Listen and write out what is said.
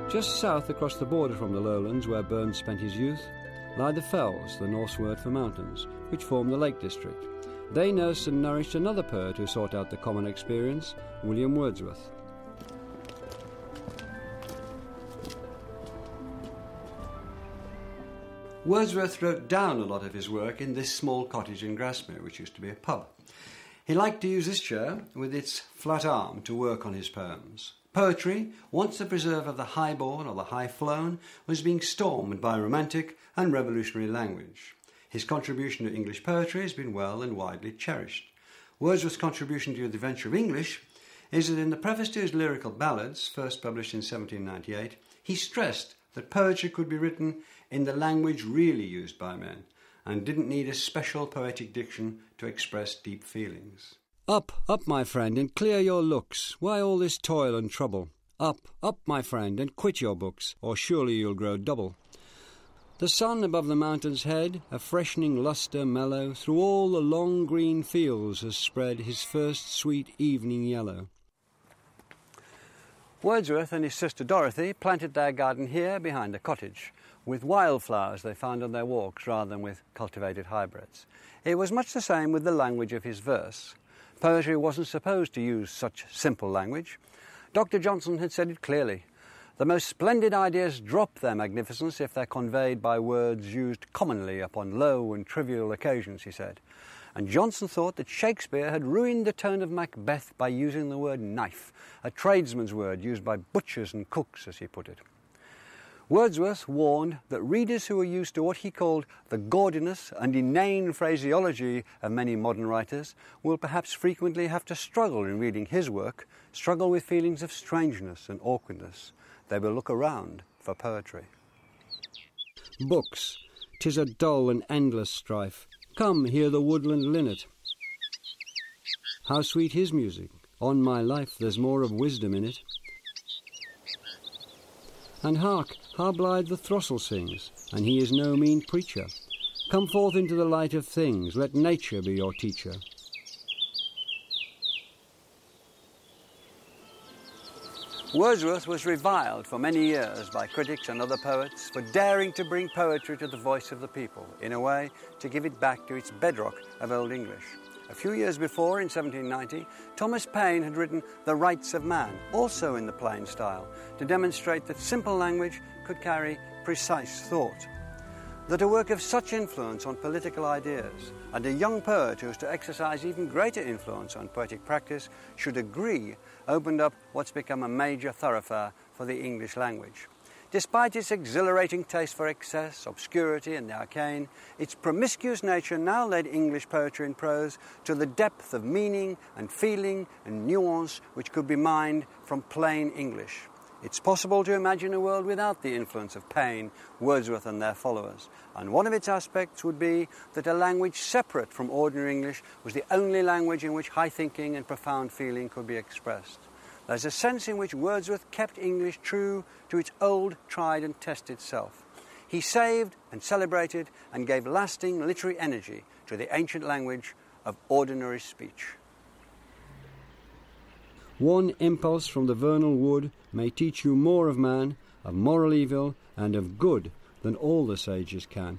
Just south across the border from the lowlands where Burns spent his youth lie the fells, the Norse word for mountains, which form the Lake District. They nursed and nourished another poet who sought out the common experience, William Wordsworth. Wordsworth wrote down a lot of his work in this small cottage in Grasmere, which used to be a pub. He liked to use this chair with its flat arm to work on his poems. Poetry, once the preserve of the high-born or the high-flown, was being stormed by romantic and revolutionary language. His contribution to English poetry has been well and widely cherished. Wordsworth's contribution to the adventure of English is that in the preface to his lyrical ballads, first published in 1798, he stressed that poetry could be written in the language really used by men, and didn't need a special poetic diction to express deep feelings. Up, up, my friend, and clear your looks. Why all this toil and trouble? Up, up, my friend, and quit your books, or surely you'll grow double. The sun above the mountain's head, a freshening lustre mellow, through all the long green fields has spread his first sweet evening yellow. Wordsworth and his sister Dorothy planted their garden here behind the cottage, with wildflowers they found on their walks rather than with cultivated hybrids. It was much the same with the language of his verse. Poetry wasn't supposed to use such simple language. Dr. Johnson had said it clearly. The most splendid ideas drop their magnificence if they're conveyed by words used commonly upon low and trivial occasions, he said. And Johnson thought that Shakespeare had ruined the tone of Macbeth by using the word knife, a tradesman's word used by butchers and cooks, as he put it. Wordsworth warned that readers who were used to what he called the gaudiness and inane phraseology of many modern writers will perhaps frequently have to struggle in reading his work, struggle with feelings of strangeness and awkwardness. They will look around for poetry. Books, 'tis a dull and endless strife. Come, hear the woodland linnet. How sweet his music! On my life, there's more of wisdom in it. And hark, how blithe the throstle sings, and he is no mean preacher. Come forth into the light of things, let nature be your teacher. Wordsworth was reviled for many years by critics and other poets for daring to bring poetry to the voice of the people, in a way to give it back to its bedrock of Old English. A few years before, in 1790, Thomas Paine had written The Rights of Man, also in the plain style, to demonstrate that simple language could carry precise thought. That a work of such influence on political ideas, and a young poet who was to exercise even greater influence on poetic practice should agree, opened up what's become a major thoroughfare for the English language. Despite its exhilarating taste for excess, obscurity and the arcane, its promiscuous nature now led English poetry and prose to the depth of meaning and feeling and nuance which could be mined from plain English. It's possible to imagine a world without the influence of Paine, Wordsworth and their followers, and one of its aspects would be that a language separate from ordinary English was the only language in which high thinking and profound feeling could be expressed. There's a sense in which Wordsworth kept English true to its old, tried and tested self. He saved and celebrated and gave lasting literary energy to the ancient language of ordinary speech. One impulse from the vernal wood may teach you more of man, of moral evil, and of good than all the sages can.